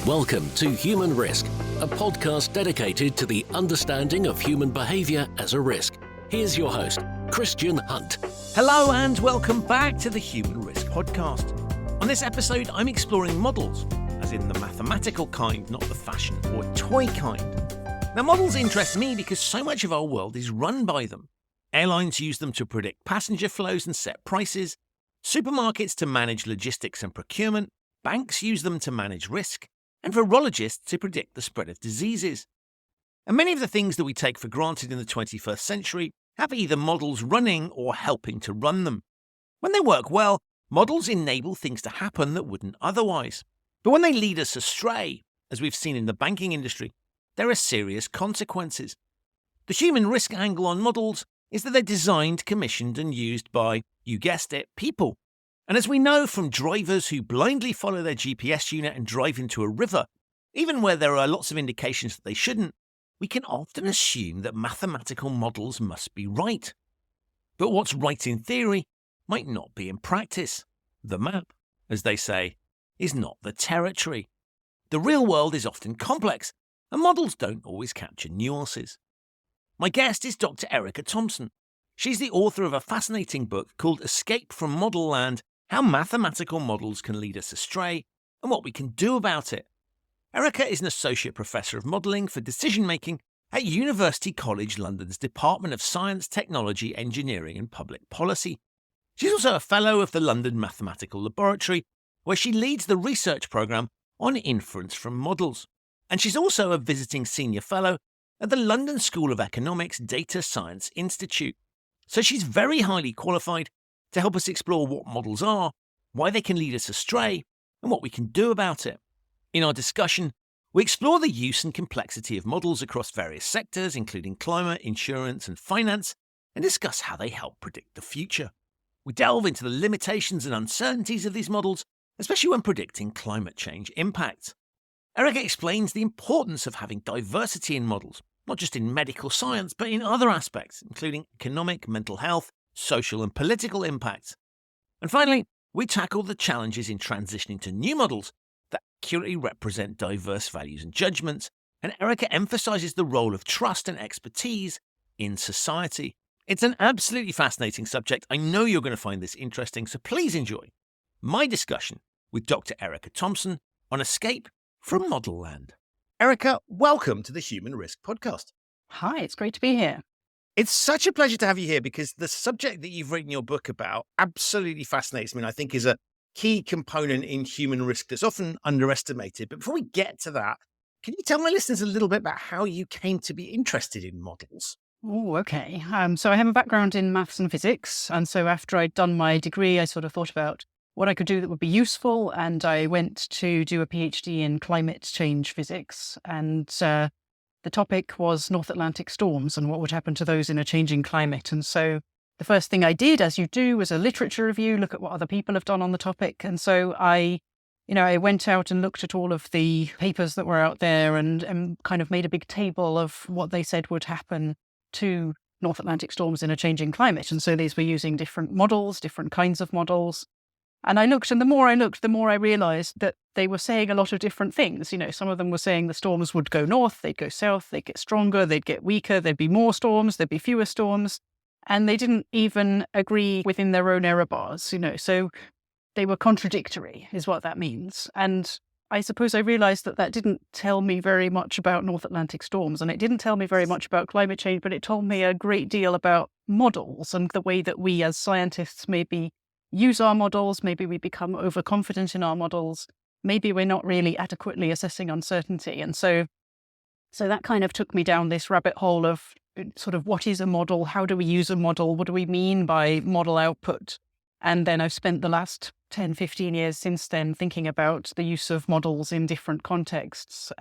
Welcome to Human Risk, a podcast dedicated to the understanding of human behaviour as a risk. Here's your host, Christian Hunt. Hello and welcome back to the Human Risk podcast. On this episode, I'm exploring models, as in the mathematical kind, not the fashion or toy kind. Now, models interest me because so much of our world is run by them. Airlines use them to predict passenger flows and set prices. Supermarkets to manage logistics and procurement. Banks use them to manage risk. And virologists to predict the spread of diseases. And many of the things that we take for granted in the 21st century have either models running or helping to run them. When they work well, models enable things to happen that wouldn't otherwise. But when they lead us astray, as we've seen in the banking industry, there are serious consequences. The human risk angle on models is that they're designed, commissioned and used by, you guessed it, people. And as we know from drivers who blindly follow their GPS unit and drive into a river, even where there are lots of indications that they shouldn't, we can often assume that mathematical models must be right. But what's right in theory might not be in practice. The map, as they say, is not the territory. The real world is often complex, and models don't always capture nuances. My guest is Dr. Erica Thompson. She's the author of a fascinating book called Escape from Modelland: How Mathematical Models Can Lead Us Astray and What We Can Do About It. Erica is an Associate Professor of Modelling for Decision-Making at University College London's Department of Science, Technology, Engineering and Public Policy. She's also a Fellow of the London Mathematical Laboratory, where she leads the research programme on inference from models. And she's also a Visiting Senior Fellow at the London School of Economics Data Science Institute. So she's very highly qualified to help us explore what models are, why they can lead us astray, and what we can do about it. In our discussion, we explore the use and complexity of models across various sectors, including climate, insurance, and finance, and discuss how they help predict the future. We delve into the limitations and uncertainties of these models, especially when predicting climate change impacts. Erica explains the importance of having diversity in models, not just in medical science, but in other aspects, including economic, mental health, social and political impacts. And finally, we tackle the challenges in transitioning to new models that accurately represent diverse values and judgments, and Erica emphasises the role of trust and expertise in society. It's an absolutely fascinating subject. I know you're going to find this interesting, so please enjoy my discussion with Dr. Erica Thompson on Escape from Modelland. Erica, welcome to the Human Risk podcast. Hi, it's great to be here. It's such a pleasure to have you here because the subject that you've written your book about absolutely fascinates me and I think is a key component in human risk that's often underestimated. But before we get to that, can you tell my listeners a little bit about how you came to be interested in models? Oh, okay. So I have a background in maths and physics. And so after I'd done my degree, I sort of thought about what I could do that would be useful. And I went to do a PhD in climate change physics. And the topic was North Atlantic storms and what would happen to those in a changing climate. And so the first thing I did, as you do, was a literature review, look at what other people have done on the topic. And so I went out and looked at all of the papers that were out there and kind of made a big table of what they said would happen to North Atlantic storms in a changing climate. And so these were using different models, different kinds of models. And I looked, and the more I looked, the more I realised that they were saying a lot of different things. You know, some of them were saying the storms would go north, they'd go south, they'd get stronger, they'd get weaker, there'd be more storms, there'd be fewer storms. And they didn't even agree within their own error bars, so they were contradictory, is what that means. And I suppose I realised that that didn't tell me very much about North Atlantic storms, and it didn't tell me very much about climate change, but it told me a great deal about models and the way that we as scientists maybe use our models, maybe we become overconfident in our models, maybe we're not really adequately assessing uncertainty. And so that kind of took me down this rabbit hole of sort of what is a model, how do we use a model, what do we mean by model output? And then I've spent the last 10, 15 years since then thinking about the use of models in different contexts.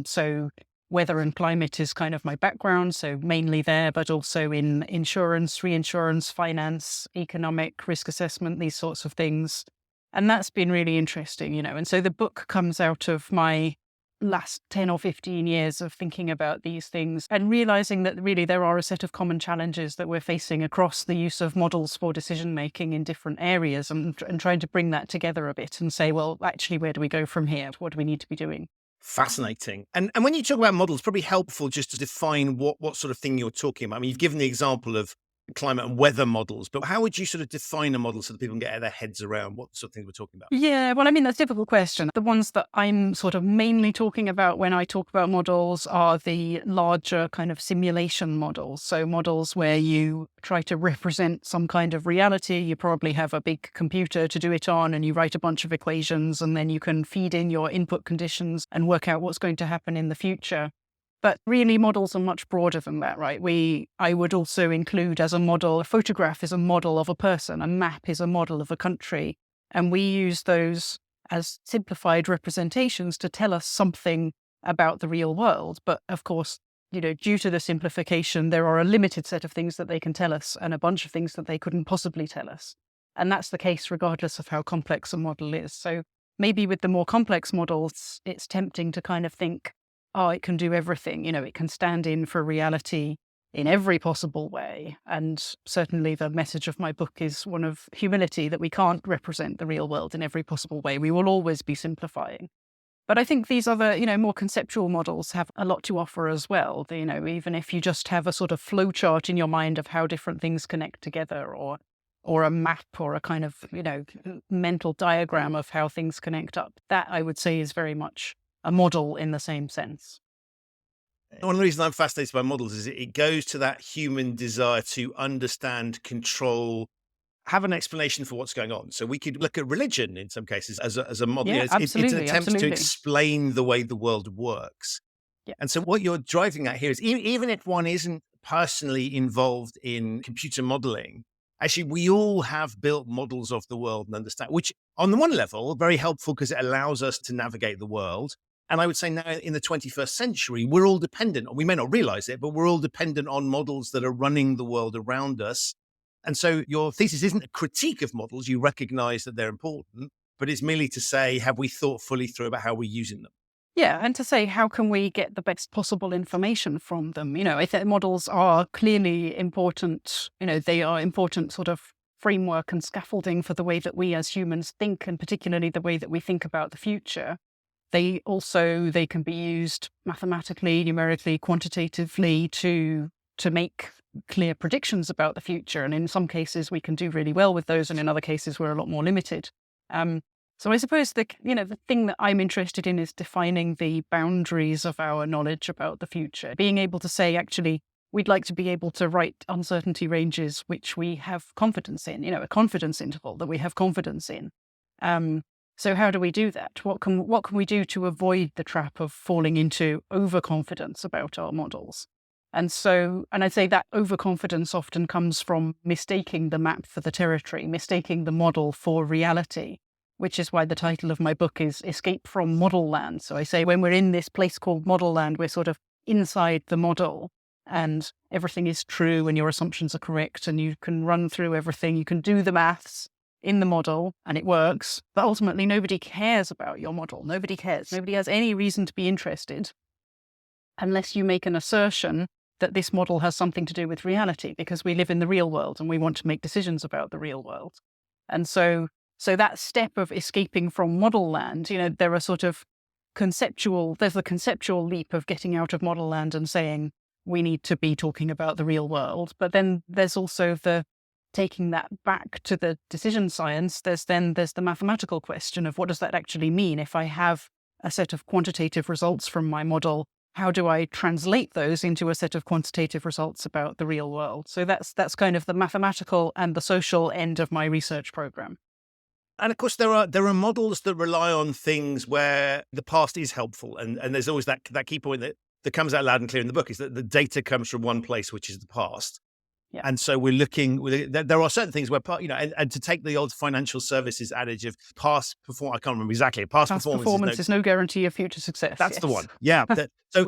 So weather and climate is kind of my background, so mainly there, but also in insurance, reinsurance, finance, economic risk assessment, these sorts of things. And that's been really interesting, And so the book comes out of my last 10 or 15 years of thinking about these things and realizing that really there are a set of common challenges that we're facing across the use of models for decision making in different areas and trying to bring that together a bit and say, well, actually, where do we go from here? What do we need to be doing? Fascinating. And when you talk about models, probably helpful just to define what sort of thing you're talking about. I mean, you've given the example of climate and weather models, but how would you sort of define a model so that people can get their heads around what sort of things we're talking about? Yeah, well, I mean, that's a difficult question. The ones that I'm sort of mainly talking about when I talk about models are the larger kind of simulation models. So models where you try to represent some kind of reality. You probably have a big computer to do it on, and you write a bunch of equations, and then you can feed in your input conditions and work out what's going to happen in the future. But really, models are much broader than that, right? I would also include as a model, a photograph is a model of a person, a map is a model of a country. And we use those as simplified representations to tell us something about the real world. But of course, due to the simplification, there are a limited set of things that they can tell us and a bunch of things that they couldn't possibly tell us. And that's the case regardless of how complex a model is. So maybe with the more complex models, it's tempting to kind of think, oh, it can do everything. It can stand in for reality in every possible way. And certainly the message of my book is one of humility, that we can't represent the real world in every possible way. We will always be simplifying. But I think these other, more conceptual models have a lot to offer as well. Even if you just have a sort of flow chart in your mind of how different things connect together, or a map, or a kind of, mental diagram of how things connect up, that I would say is very much a model in the same sense. One reason I'm fascinated by models is it goes to that human desire to understand, control, have an explanation for what's going on. So we could look at religion in some cases as a model. Yeah, It's an attempt to explain the way the world works. Yeah. And so what you're driving at here is even if one isn't personally involved in computer modeling, actually, we all have built models of the world and understand, which on the one level, very helpful because it allows us to navigate the world. And I would say now in the 21st century, we're all dependent, we may not realize it, but we're all dependent on models that are running the world around us. And so your thesis isn't a critique of models. You recognize that they're important, but it's merely to say, have we thought fully through about how we're using them? Yeah, and to say, how can we get the best possible information from them? I think models are clearly important. They are important sort of framework and scaffolding for the way that we as humans think, and particularly the way that we think about the future. They can be used mathematically, numerically, quantitatively to make clear predictions about the future. And in some cases, we can do really well with those, and in other cases, we're a lot more limited. So I suppose the thing that I'm interested in is defining the boundaries of our knowledge about the future. Being able to say, actually, we'd like to be able to write uncertainty ranges which we have confidence in, a confidence interval that we have confidence in. So how do we do that? What can we do to avoid the trap of falling into overconfidence about our models? And I'd say that overconfidence often comes from mistaking the map for the territory, mistaking the model for reality, which is why the title of my book is Escape from Modelland. So I say when we're in this place called Modelland, we're sort of inside the model and everything is true and your assumptions are correct and you can run through everything. You can do the maths in the model and it works, but ultimately nobody cares about your model. Nobody cares. Nobody has any reason to be interested unless you make an assertion that this model has something to do with reality, because we live in the real world and we want to make decisions about the real world. And so that step of escaping from model land, there are sort of there's the conceptual leap of getting out of model land and saying we need to be talking about the real world. But then there's also the taking that back to the decision science. There's the mathematical question of what does that actually mean? If I have a set of quantitative results from my model, how do I translate those into a set of quantitative results about the real world? So that's kind of the mathematical and the social end of my research program. And of course, there are models that rely on things where the past is helpful. And there's always that key point that comes out loud and clear in the book is that the data comes from one place, which is the past. Yeah. And so we're looking, there are certain things where, and to take the old financial services adage of past performance, I can't remember exactly. Past performance is no guarantee of future success. That's the one. Yeah.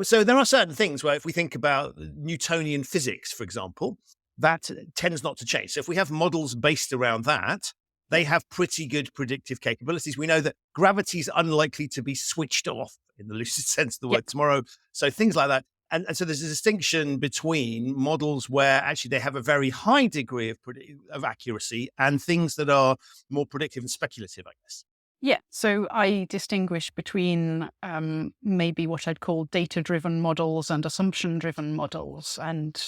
So there are certain things where if we think about Newtonian physics, for example, that tends not to change. So if we have models based around that, they have pretty good predictive capabilities. We know that gravity is unlikely to be switched off in the lucid sense of the word tomorrow. So things like that. And so there's a distinction between models where actually they have a very high degree of accuracy and things that are more predictive and speculative, I guess. Yeah, so I distinguish between maybe what I'd call data-driven models and assumption-driven models, and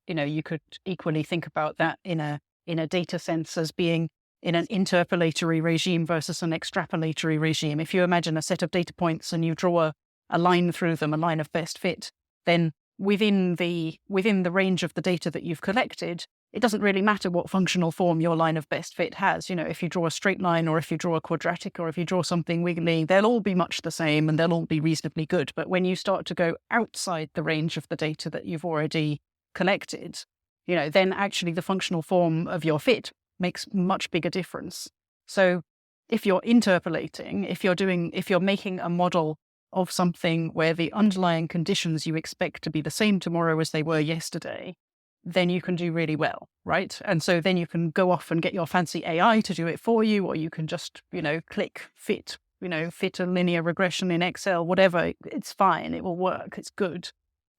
you could equally think about that in a data sense as being in an interpolatory regime versus an extrapolatory regime. If you imagine a set of data points and you draw a line through them, a line of best fit, then within the range of the data that you've collected, it doesn't really matter what functional form your line of best fit has. If you draw a straight line or if you draw a quadratic or if you draw something wiggly, they'll all be much the same and they'll all be reasonably good. But when you start to go outside the range of the data that you've already collected, then actually the functional form of your fit makes much bigger difference. So if you're interpolating, if you're making a model of something where the underlying conditions you expect to be the same tomorrow as they were yesterday, then you can do really well, right? And so then you can go off and get your fancy AI to do it for you, or you can just, click fit a linear regression in Excel, whatever. It's fine. It will work. It's good.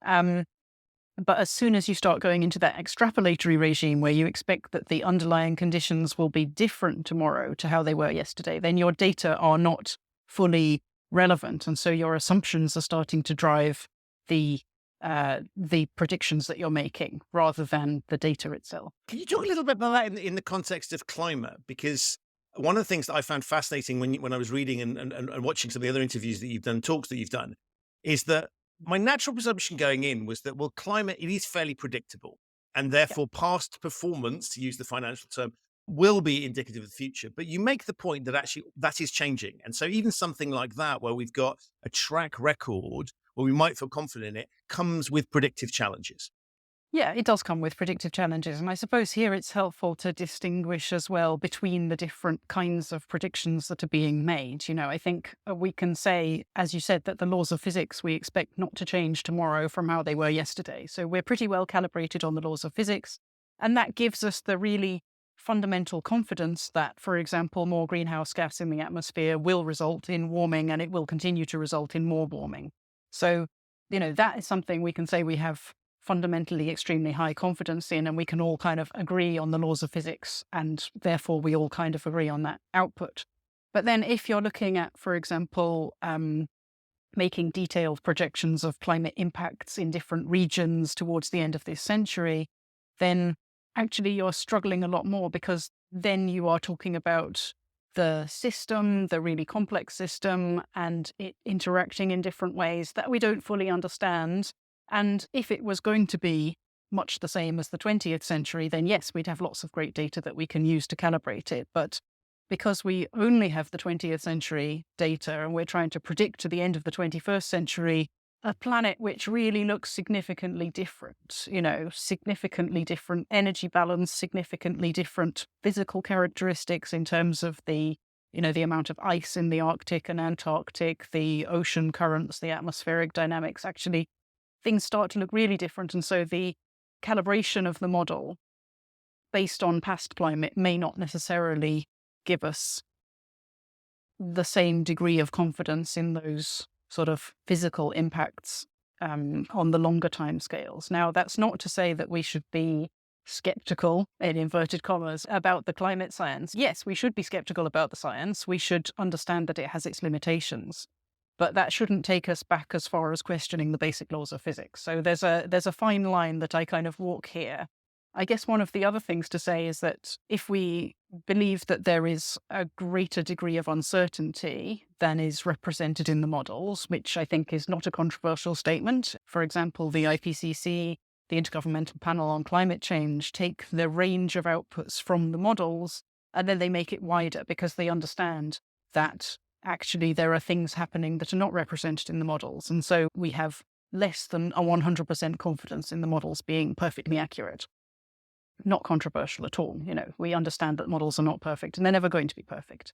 But as soon as you start going into that extrapolatory regime where you expect that the underlying conditions will be different tomorrow to how they were yesterday, then your data are not fully relevant. And so your assumptions are starting to drive the predictions that you're making rather than the data itself. Can you talk a little bit about that in the context of climate? Because one of the things that I found fascinating when I was reading and watching some of the other interviews that you've done, talks that you've done, is that my natural presumption going in was that, well, climate, it is fairly predictable. And therefore, past performance, to use the financial term, will be indicative of the future. But you make the point that actually that is changing. And so even something like that, where we've got a track record, where we might feel confident in it, comes with predictive challenges. Yeah, it does come with predictive challenges. And I suppose here it's helpful to distinguish as well between the different kinds of predictions that are being made. I think we can say, as you said, that the laws of physics we expect not to change tomorrow from how they were yesterday. So we're pretty well calibrated on the laws of physics. And that gives us the really fundamental confidence that, for example, more greenhouse gas in the atmosphere will result in warming, and it will continue to result in more warming. So, that is something we can say we have fundamentally extremely high confidence in, and we can all kind of agree on the laws of physics, and therefore we all kind of agree on that output. But then if you're looking at, for example, making detailed projections of climate impacts in different regions towards the end of this century, then actually you're struggling a lot more, because then you are talking about the system, the really complex system, and it interacting in different ways that we don't fully understand. And if it was going to be much the same as the 20th century, then yes, we'd have lots of great data that we can use to calibrate it. But because we only have the 20th century data and we're trying to predict to the end of the 21st century, a planet which really looks significantly different, significantly different energy balance, significantly different physical characteristics in terms of the amount of ice in the Arctic and Antarctic, the ocean currents, the atmospheric dynamics, actually things start to look really different. And so the calibration of the model based on past climate may not necessarily give us the same degree of confidence in those sort of physical impacts on the longer time scales. Now, that's not to say that we should be skeptical, in inverted commas, about the climate science. Yes, we should be skeptical about the science. We should understand that it has its limitations. But that shouldn't take us back as far as questioning the basic laws of physics. So there's a fine line that I kind of walk here. I guess one of the other things to say is that if we believe that there is a greater degree of uncertainty than is represented in the models, which I think is not a controversial statement. For example, the IPCC, the Intergovernmental Panel on Climate Change, take the range of outputs from the models and then they make it wider because they understand that actually there are things happening that are not represented in the models. And so we have less than a 100% confidence in the models being perfectly accurate. Not controversial at all. We understand that models are not perfect and they're never going to be perfect.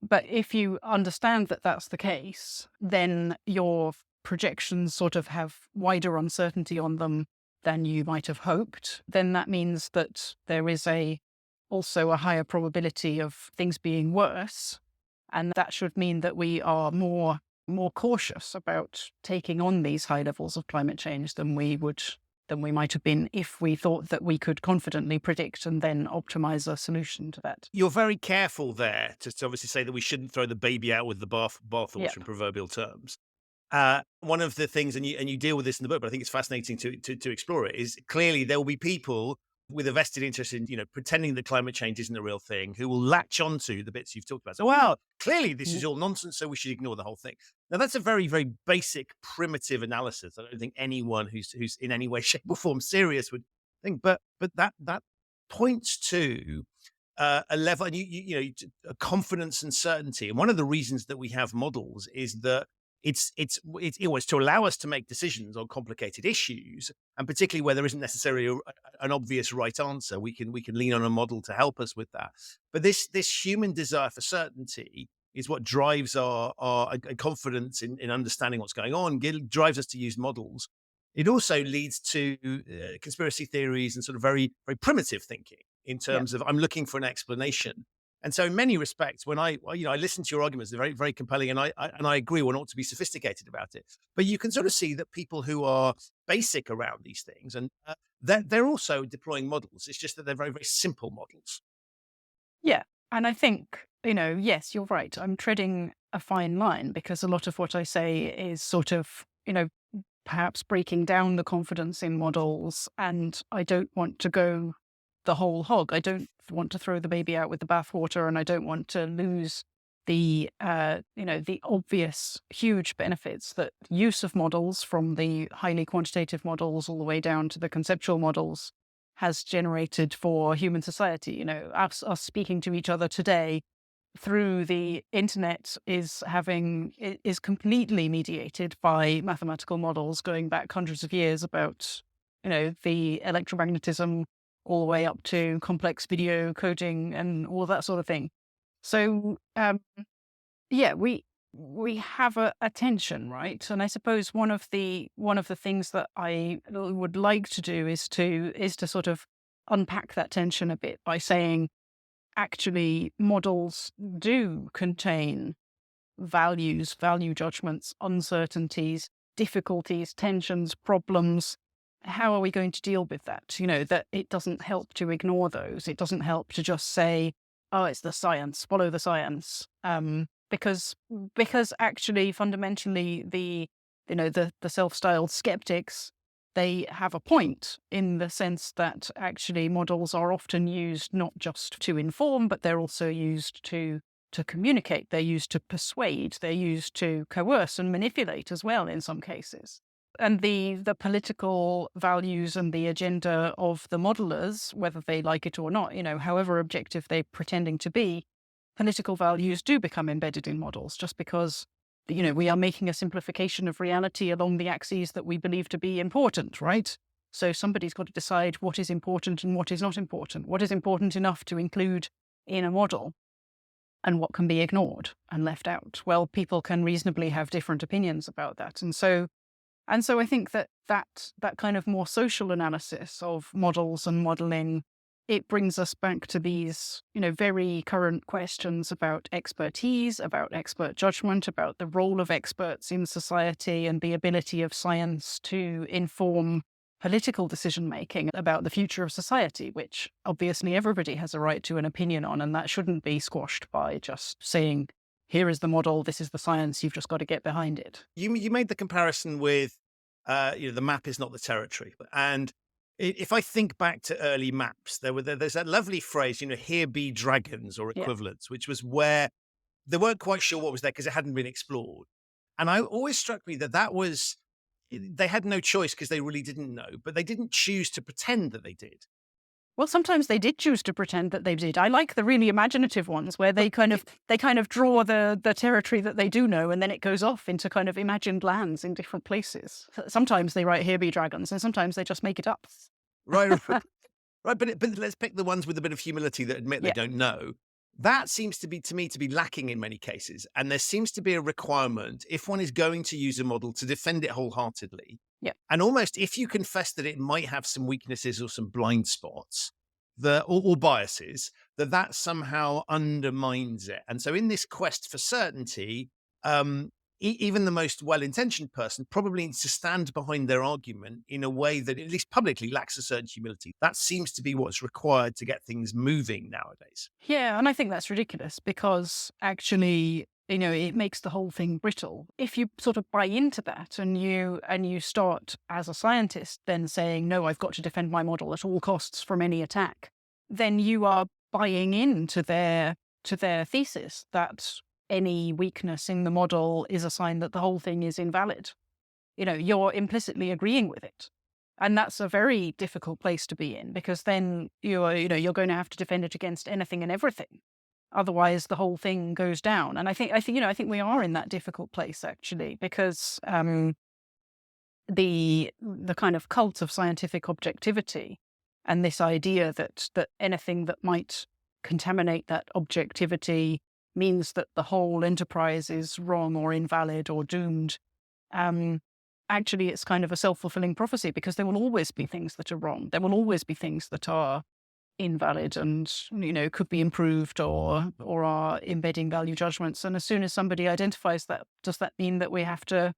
But if you understand that that's the case, then your projections sort of have wider uncertainty on them than you might have hoped. Then that means that there is also a higher probability of things being worse. And that should mean that we are more cautious about taking on these high levels of climate change than we would than we might have been if we thought that we could confidently predict and then optimize a solution to that. You're very careful there to obviously say that we shouldn't throw the baby out with the bathwater Yeah. in proverbial terms. One of the things, and you deal with this in the book, but I think it's fascinating to explore it, is clearly there will be people with a vested interest in, pretending that climate change isn't a real thing, who will latch onto the bits you've talked about. So, well, clearly this is all nonsense, so we should ignore the whole thing. Now, that's a very, very basic, primitive analysis. I don't think anyone who's in any way, shape, or form serious would think. But that points to a level, and a confidence and certainty. And one of the reasons that we have models is that it's always to allow us to make decisions on complicated issues, and particularly where there isn't necessarily an obvious right answer. We can lean on a model to help us with that. But this human desire for certainty is what drives our confidence in understanding what's going on. Drives us to use models. It also leads to conspiracy theories and sort of very, very primitive thinking in terms of I'm looking for an explanation. And so in many respects, when I listen to your arguments, they're very, very compelling. And I agree one ought to be sophisticated about it. But you can sort of see that people who are basic around these things, and they're also deploying models. It's just that they're very, very simple models. Yeah. And I think, yes, you're right. I'm treading a fine line because a lot of what I say is sort of, perhaps breaking down the confidence in models. And I don't want to go the whole hog. I don't want to throw the baby out with the bathwater, and I don't want to lose the obvious huge benefits that use of models, from the highly quantitative models all the way down to the conceptual models, has generated for human society. Us speaking to each other today through the internet is completely mediated by mathematical models going back hundreds of years about, the electromagnetism, all the way up to complex video coding and all that sort of thing. So, we have a tension, right? And I suppose one of the things that I would like to do is to sort of unpack that tension a bit by saying, actually, models do contain values, value judgments, uncertainties, difficulties, tensions, problems. How are we going to deal with that? That it doesn't help to ignore those. It doesn't help to just say, oh, it's the science, follow the science. Because actually, fundamentally, the self-styled skeptics, they have a point in the sense that actually models are often used not just to inform, but they're also used to communicate. They're used to persuade. They're used to coerce and manipulate as well in some cases. And the political values and the agenda of the modelers, whether they like it or not, however objective they're pretending to be, political values do become embedded in models just because, we are making a simplification of reality along the axes that we believe to be important, right? So somebody's got to decide what is important and what is not important, what is important enough to include in a model and what can be ignored and left out. Well, people can reasonably have different opinions about that. And so I think that kind of more social analysis of models and modeling, it brings us back to these, very current questions about expertise, about expert judgment, about the role of experts in society and the ability of science to inform political decision-making about the future of society, which obviously everybody has a right to an opinion on, and that shouldn't be squashed by just saying, here is the model, this is the science, you've just got to get behind it. You made the comparison with, the map is not the territory. And if I think back to early maps, there's that lovely phrase, here be dragons or equivalents, which was where they weren't quite sure what was there because it hadn't been explored. And I always struck me that was, they had no choice because they really didn't know, but they didn't choose to pretend that they did. Well, sometimes they did choose to pretend that they did. I like the really imaginative ones where they kind of draw the territory that they do know, and then it goes off into kind of imagined lands in different places. Sometimes they write "Here be dragons," and sometimes they just make it up. Right, right. But let's pick the ones with a bit of humility that admit they don't know. That seems to me to be lacking in many cases, and there seems to be a requirement if one is going to use a model to defend it wholeheartedly. Yeah. And almost if you confess that it might have some weaknesses or some blind spots or biases, that somehow undermines it. And so in this quest for certainty, even the most well-intentioned person probably needs to stand behind their argument in a way that, at least publicly, lacks a certain humility. That seems to be what's required to get things moving nowadays. Yeah, and I think that's ridiculous because actually, it makes the whole thing brittle. If you sort of buy into that and you start as a scientist then saying, no, I've got to defend my model at all costs from any attack, then you are buying into their thesis that any weakness in the model is a sign that the whole thing is invalid. You're implicitly agreeing with it. And that's a very difficult place to be in because then you're going to have to defend it against anything and everything. Otherwise, the whole thing goes down. And I think we are in that difficult place actually, because the kind of cult of scientific objectivity and this idea that anything that might contaminate that objectivity means that the whole enterprise is wrong or invalid or doomed. Actually, it's kind of a self-fulfilling prophecy because there will always be things that are wrong. There will always be things that are invalid and, could be improved or are embedding value judgments. And as soon as somebody identifies that, does that mean that we have to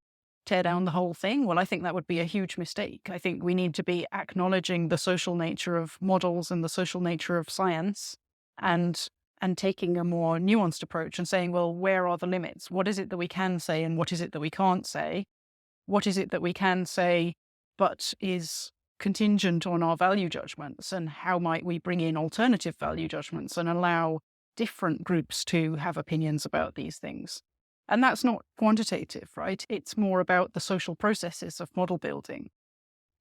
tear down the whole thing? Well, I think that would be a huge mistake. I think we need to be acknowledging the social nature of models and the social nature of science and taking a more nuanced approach and saying, well, where are the limits? What is it that we can say and what is it that we can't say? What is it that we can say but is contingent on our value judgments, and how might we bring in alternative value judgments and allow different groups to have opinions about these things? And that's not quantitative, right? It's more about the social processes of model building.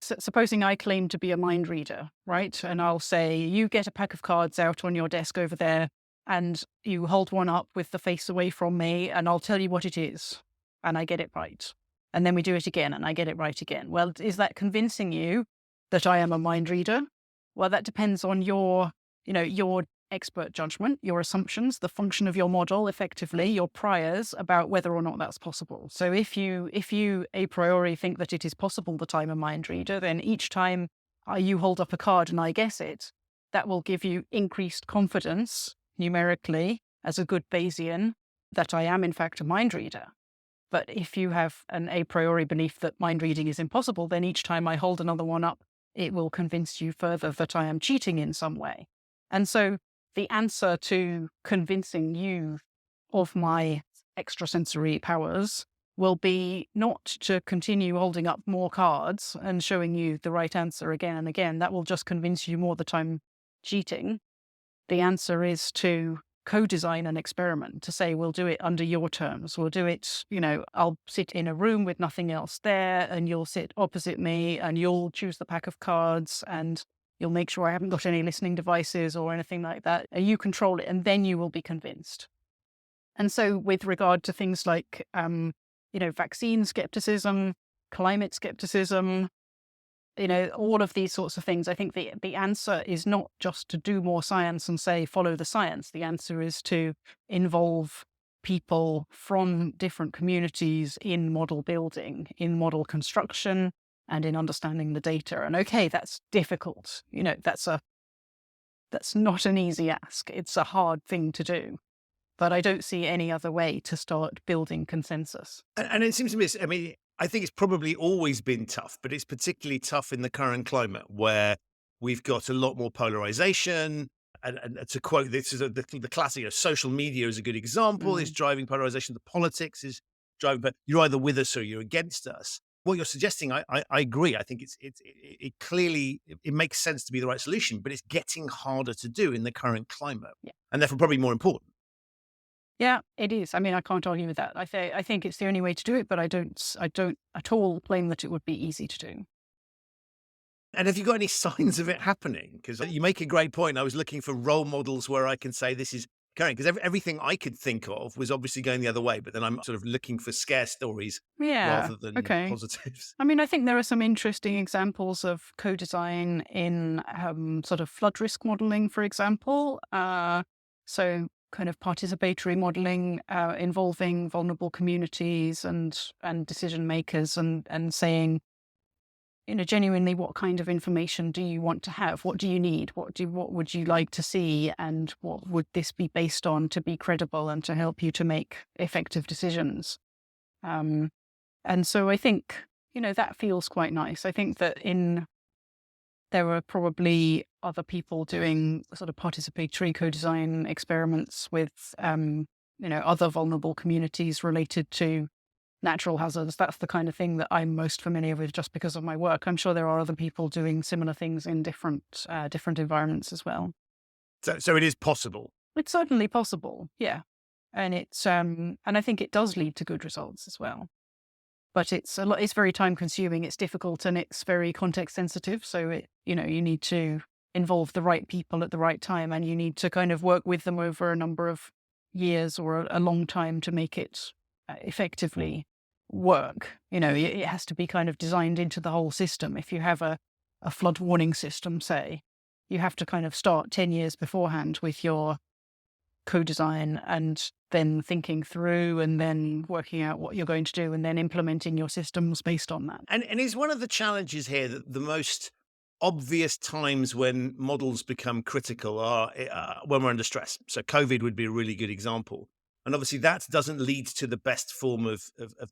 So, supposing I claim to be a mind reader, right? And I'll say, you get a pack of cards out on your desk over there and you hold one up with the face away from me and I'll tell you what it is. And I get it right. And then we do it again and I get it right again. Well, is that convincing you that I am a mind reader? Well, that depends on your expert judgment, your assumptions, the function of your model, effectively, your priors about whether or not that's possible. So if you a priori think that it is possible that I'm a mind reader, then each time you hold up a card and I guess it, that will give you increased confidence numerically as a good Bayesian that I am in fact a mind reader. But if you have an a priori belief that mind reading is impossible, then each time I hold another one up, it will convince you further that I am cheating in some way. And so the answer to convincing you of my extrasensory powers will be not to continue holding up more cards and showing you the right answer again and again. That will just convince you more that I'm cheating. The answer is to co-design an experiment, to say, we'll do it under your terms. We'll do it, I'll sit in a room with nothing else there and you'll sit opposite me and you'll choose the pack of cards and you'll make sure I haven't got any listening devices or anything like that. You control it and then you will be convinced. And so with regard to things like, vaccine skepticism, climate skepticism, all of these sorts of things, I think the answer is not just to do more science and say, follow the science. The answer is to involve people from different communities in model building, in model construction, and in understanding the data. And okay, that's difficult. That's not an easy ask. It's a hard thing to do. But I don't see any other way to start building consensus. And it seems to me, I think it's probably always been tough, but it's particularly tough in the current climate where we've got a lot more polarization. And to quote, this is the classic, social media is a good example. It's driving polarization. The politics is driving, but you're either with us or you're against us. What you're suggesting, I agree. I think it clearly makes sense to be the right solution, but it's getting harder to do in the current climate, and therefore probably more important. Yeah, it is. I mean, I can't argue with that. I think it's the only way to do it, but I don't at all claim that it would be easy to do. And have you got any signs of it happening? Because you make a great point. I was looking for role models where I can say this is current, because everything I could think of was obviously going the other way, but then I'm sort of looking for scare stories rather than positives. I mean, I think there are some interesting examples of co-design in sort of flood risk modeling, for example. So kind of participatory modeling involving vulnerable communities and decision makers and saying, genuinely, what kind of information do you want to have? What do you need? What would you like to see? And what would this be based on to be credible and to help you to make effective decisions? And so I think, that feels quite nice. I think that there were probably other people doing sort of participatory co-design experiments with, other vulnerable communities related to natural hazards. That's the kind of thing that I'm most familiar with just because of my work. I'm sure there are other people doing similar things in different environments as well. So it is possible. It's certainly possible, yeah. And and I think it does lead to good results as well. But it's very time consuming, it's difficult, and it's very context sensitive. So you need to involve the right people at the right time, and you need to kind of work with them over a number of years or a long time to make it effectively work. It has to be kind of designed into the whole system. If you have a flood warning system, say, you have to kind of start 10 years beforehand with your co-design and then thinking through and then working out what you're going to do and then implementing your systems based on that. And is one of the challenges here that the most obvious times when models become critical are when we're under stress? So COVID would be a really good example. And obviously that doesn't lead to the best form of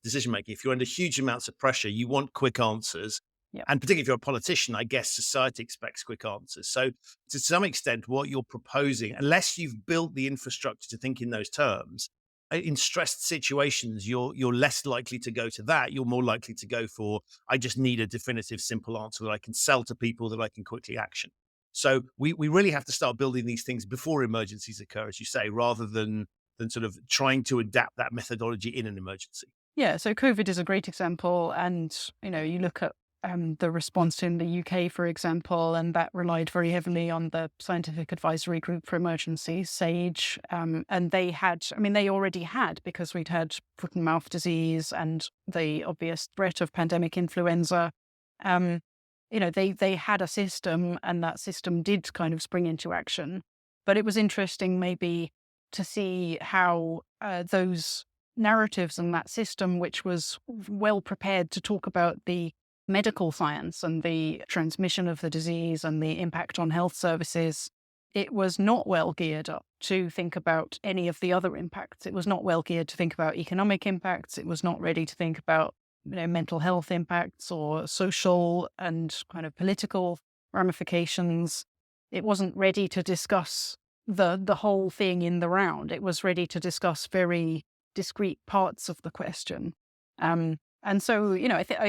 decision making. If you're under huge amounts of pressure, you want quick answers. Yeah. And particularly if you're a politician, I guess society expects quick answers. So to some extent, what you're proposing, unless you've built the infrastructure to think in those terms, in stressed situations, you're less likely to go to that. You're more likely to go for, I just need a definitive, simple answer that I can sell to people that I can quickly action. So we really have to start building these things before emergencies occur, as you say, rather than sort of trying to adapt that methodology in an emergency. Yeah, so COVID is a great example. And, you look at the response in the UK, for example, and that relied very heavily on the Scientific Advisory Group for Emergencies, SAGE. And they already had, because we'd had foot and mouth disease and the obvious threat of pandemic influenza, they had a system, and that system did kind of spring into action. But it was interesting maybe to see how those narratives and that system, which was well prepared to talk about the medical science and the transmission of the disease and the impact on health services, it was not well geared up to think about any of the other impacts. It was not well geared to think about economic impacts. It was not ready to think about mental health impacts or social and kind of political ramifications. It wasn't ready to discuss the whole thing in the round. It was ready to discuss very discrete parts of the question. And so,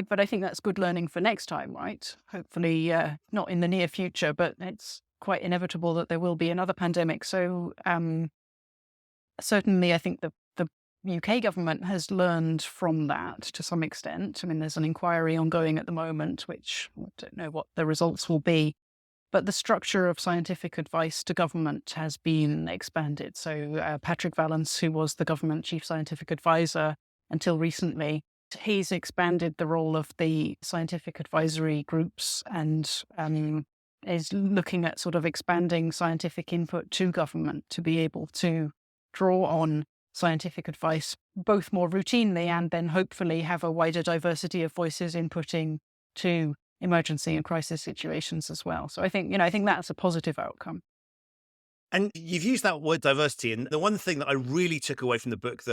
but I think that's good learning for next time, right? Hopefully not in the near future, but it's quite inevitable that there will be another pandemic. So certainly I think the UK government has learned from that to some extent. I mean, there's an inquiry ongoing at the moment, which I don't know what the results will be. But the structure of scientific advice to government has been expanded. So Patrick Vallance, who was the government chief scientific advisor until recently, he's expanded the role of the scientific advisory groups and is looking at sort of expanding scientific input to government to be able to draw on scientific advice both more routinely and then hopefully have a wider diversity of voices inputting to emergency and crisis situations as well. So I think that's a positive outcome. And you've used that word diversity. And the one thing that I really took away from the book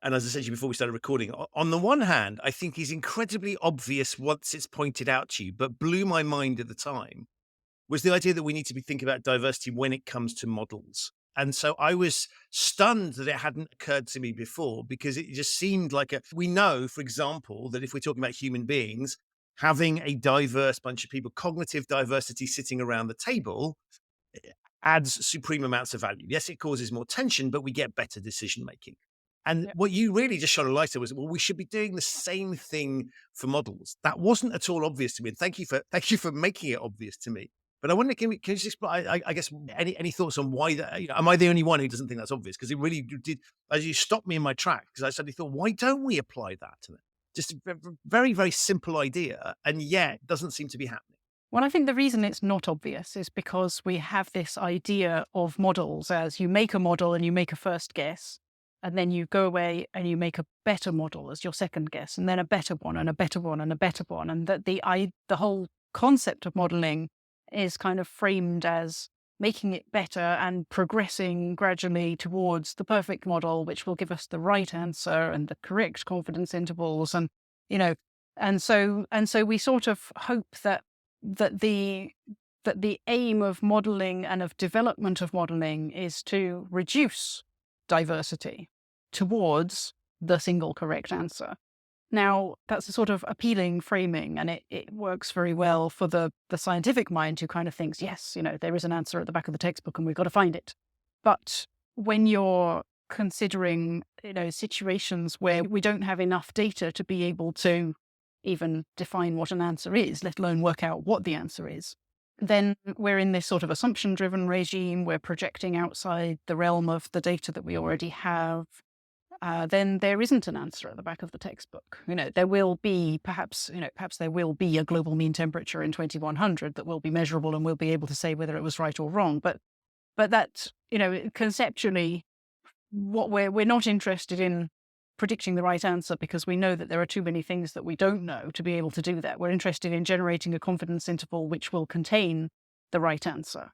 and as I said to you before we started recording, on the one hand, I think is incredibly obvious once it's pointed out to you, but blew my mind at the time, was the idea that we need to be thinking about diversity when it comes to models. And so I was stunned that it hadn't occurred to me before, because it just seemed like we know, for example, that if we're talking about human beings, having a diverse bunch of people, cognitive diversity sitting around the table adds supreme amounts of value. Yes, it causes more tension, but we get better decision making. And what you really just shone a light on was, well, we should be doing the same thing for models. That wasn't at all obvious to me. And thank you for making it obvious to me. But I wonder, can you just explain, I guess, any thoughts on why that, am I the only one who doesn't think that's obvious? Because it really did, as you stopped me in my track, because I suddenly thought, why don't we apply that to them? Just a very, very simple idea, and yet doesn't seem to be happening. Well, I think the reason it's not obvious is because we have this idea of models as you make a model and you make a first guess, and then you go away and you make a better model as your second guess, and then a better one and a better one and a better one. And that the whole concept of modeling is kind of framed as making it better and progressing gradually towards the perfect model, which will give us the right answer and the correct confidence intervals. And, and so we sort of hope that the aim of modeling and of development of modeling is to reduce diversity towards the single correct answer. Now, that's a sort of appealing framing, and it works very well for the scientific mind who kind of thinks, yes, there is an answer at the back of the textbook and we've got to find it. But when you're considering, situations where we don't have enough data to be able to even define what an answer is, let alone work out what the answer is, then we're in this sort of assumption-driven regime. We're projecting outside the realm of the data that we already have. Then there isn't an answer at the back of the textbook. There will be perhaps there will be a global mean temperature in 2100 that will be measurable and we'll be able to say whether it was right or wrong. But that, conceptually, what we're not interested in predicting the right answer, because we know that there are too many things that we don't know to be able to do that. We're interested in generating a confidence interval which will contain the right answer.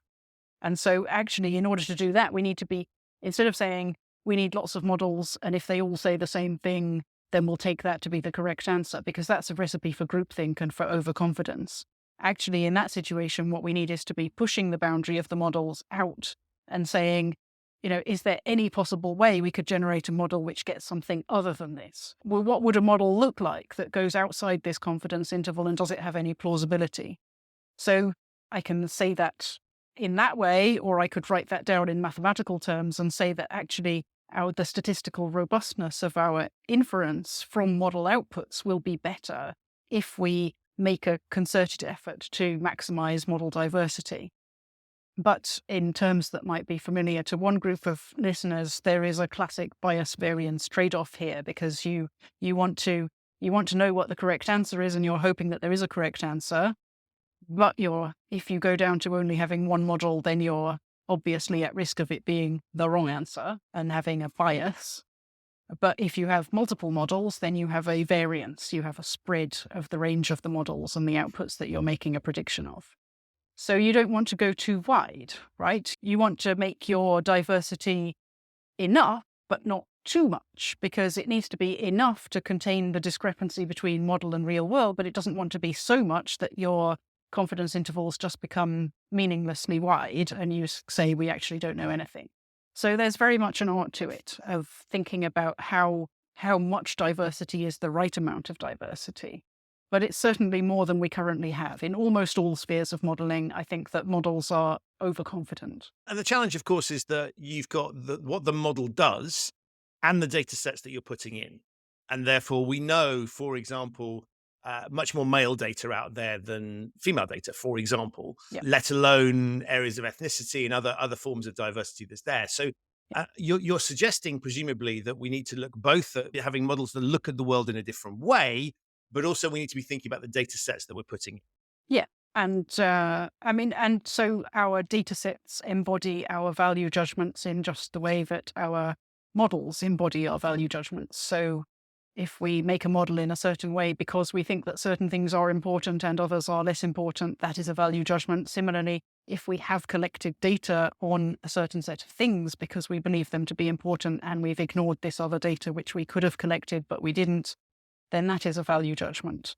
And so actually, in order to do that, we need to be, instead of saying, we need lots of models, and if they all say the same thing, then we'll take that to be the correct answer, because that's a recipe for groupthink and for overconfidence. Actually, in that situation, what we need is to be pushing the boundary of the models out and saying, is there any possible way we could generate a model which gets something other than this? Well, what would a model look like that goes outside this confidence interval, and does it have any plausibility? So I can say that in that way, or I could write that down in mathematical terms and say that actually the statistical robustness of our inference from model outputs will be better if we make a concerted effort to maximize model diversity. But in terms that might be familiar to one group of listeners, there is a classic bias variance trade-off here, because you want to know what the correct answer is, and you're hoping that there is a correct answer. But if you go down to only having one model, then you're obviously at risk of it being the wrong answer and having a bias. But if you have multiple models, then you have a variance. You have a spread of the range of the models and the outputs that you're making a prediction of. So you don't want to go too wide, right? You want to make your diversity enough, but not too much, because it needs to be enough to contain the discrepancy between model and real world, but it doesn't want to be so much that your confidence intervals just become meaninglessly wide and you say, we actually don't know anything. So there's very much an art to it of thinking about how much diversity is the right amount of diversity. But it's certainly more than we currently have. In almost all spheres of modeling, I think that models are overconfident. And the challenge, of course, is that you've got what the model does and the data sets that you're putting in. And therefore, we know, for example, much more male data out there than female data, for example, let alone areas of ethnicity and other forms of diversity that's there. So you're suggesting, presumably, that we need to look both at having models that look at the world in a different way, but also we need to be thinking about the data sets that we're putting. Yeah. And so our data sets embody our value judgments in just the way that our models embody our value judgments. So if we make a model in a certain way because we think that certain things are important and others are less important, that is a value judgment. Similarly, if we have collected data on a certain set of things because we believe them to be important and we've ignored this other data which we could have collected but we didn't, then that is a value judgment.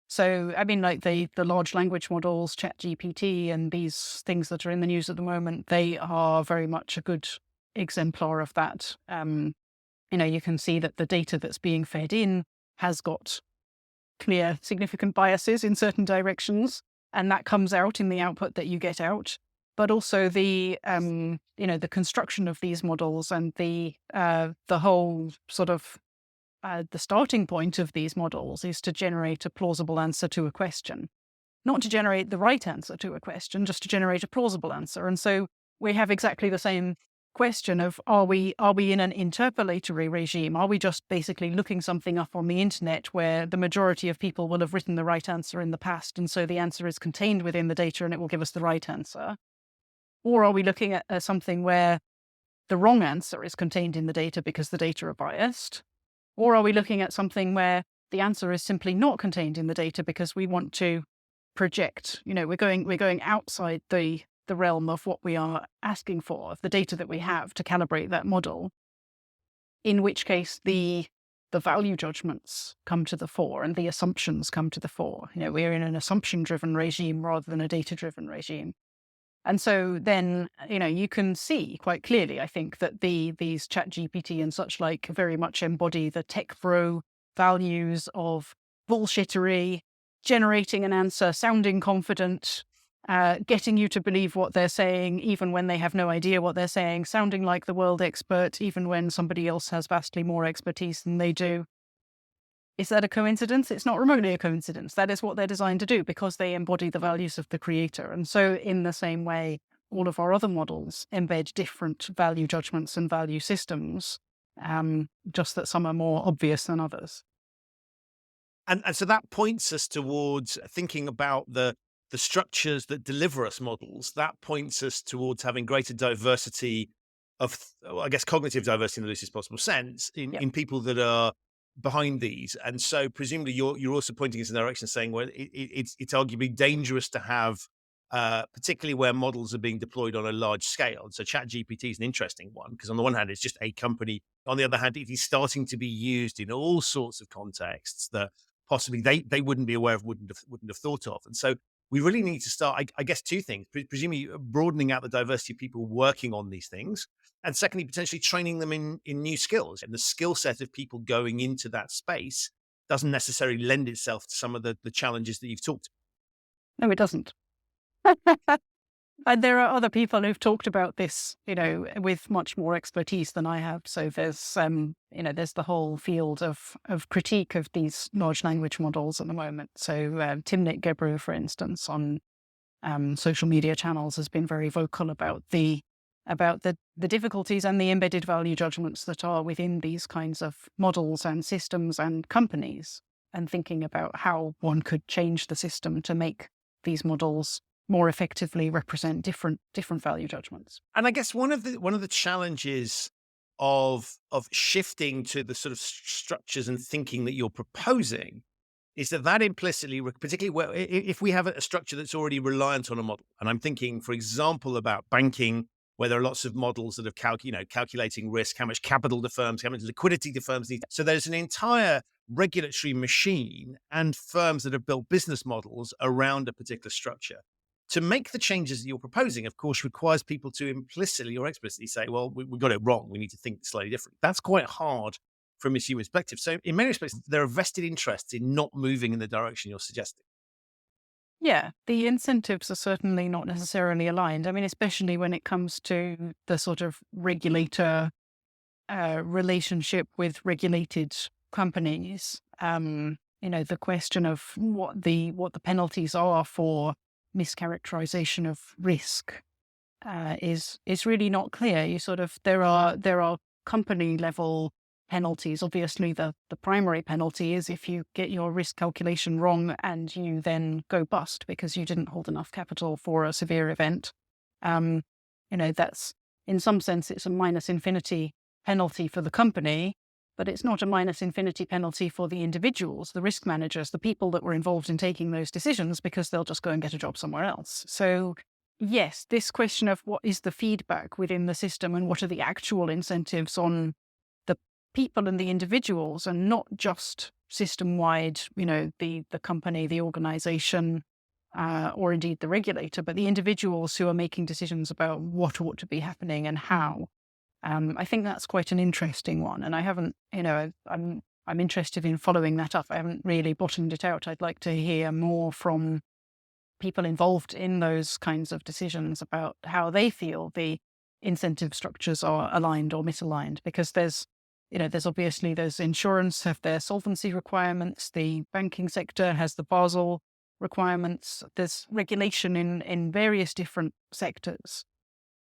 So, like the large language models, ChatGPT, and these things that are in the news at the moment, they are very much a good exemplar of that. You can see that the data that's being fed in has got clear, significant biases in certain directions, and that comes out in the output that you get out. But also the construction of these models and the whole sort of the starting point of these models is to generate a plausible answer to a question, not to generate the right answer to a question, just to generate a plausible answer. And so we have exactly the same question of, are we in an interpolatory regime? Are we just basically looking something up on the internet where the majority of people will have written the right answer in the past, and so the answer is contained within the data and it will give us the right answer? Or are we looking at something where the wrong answer is contained in the data because the data are biased? Or are we looking at something where the answer is simply not contained in the data because we want to project, we're going outside the the realm of what we are asking for, of the data that we have to calibrate that model, in which case the value judgments come to the fore and the assumptions come to the fore. We're in an assumption-driven regime rather than a data-driven regime. And so then, you can see quite clearly, I think, that these ChatGPT and such like very much embody the tech bro values of bullshittery, generating an answer, sounding confident, getting you to believe what they're saying, even when they have no idea what they're saying, sounding like the world expert, even when somebody else has vastly more expertise than they do. Is that a coincidence? It's not remotely a coincidence. That is what they're designed to do because they embody the values of the creator. And so in the same way, all of our other models embed different value judgments and value systems, just that some are more obvious than others. And so that points us towards thinking about the structures that deliver us models. That points us towards having greater diversity of, I guess, cognitive diversity in the loosest possible sense in people that are behind these. And so presumably you're also pointing us in the direction saying, well, it's arguably dangerous to have, particularly where models are being deployed on a large scale. And so ChatGPT is an interesting one because on the one hand, it's just a company. On the other hand, it is starting to be used in all sorts of contexts that possibly they wouldn't be aware of, wouldn't have thought of. And so we really need to start, I guess, two things, presumably broadening out the diversity of people working on these things. And secondly, potentially training them in new skills. And the skill set of people going into that space doesn't necessarily lend itself to some of the challenges that you've talked about. No, it doesn't. And there are other people who've talked about this, with much more expertise than I have. So there's, there's the whole field of critique of these large language models at the moment. So Timnit Gebru, for instance, on social media channels has been very vocal about the difficulties and the embedded value judgments that are within these kinds of models and systems and companies, and thinking about how one could change the system to make these models more effectively represent different value judgments. And I guess one of the challenges of shifting to the sort of structures and thinking that you're proposing is that implicitly, particularly where, if we have a structure that's already reliant on a model, and I'm thinking, for example, about banking, where there are lots of models that are calculating risk, how much capital the firms, how much liquidity the firms need. So there's an entire regulatory machine and firms that have built business models around a particular structure. To make the changes that you're proposing, of course, requires people to implicitly or explicitly say, well, we got it wrong. We need to think slightly different. That's quite hard from a human perspective. So in many respects, there are vested interests in not moving in the direction you're suggesting. Yeah, the incentives are certainly not necessarily aligned. I mean, especially when it comes to the sort of regulator relationship with regulated companies. The question of what the penalties are for mischaracterization of risk is really not clear. There are company level penalties. Obviously, the primary penalty is if you get your risk calculation wrong and you then go bust because you didn't hold enough capital for a severe event. That's, in some sense, it's a minus infinity penalty for the company, but it's not a minus infinity penalty for the individuals, the risk managers, the people that were involved in taking those decisions, because they'll just go and get a job somewhere else. So yes, this question of what is the feedback within the system and what are the actual incentives on the people and the individuals, and not just system-wide, the company, the organization, or indeed the regulator, but the individuals who are making decisions about what ought to be happening and how. I think that's quite an interesting one. And I haven't, I'm interested in following that up. I haven't really bottomed it out. I'd like to hear more from people involved in those kinds of decisions about how they feel the incentive structures are aligned or misaligned, because there's insurance have their solvency requirements. The banking sector has the Basel requirements. There's regulation in various different sectors,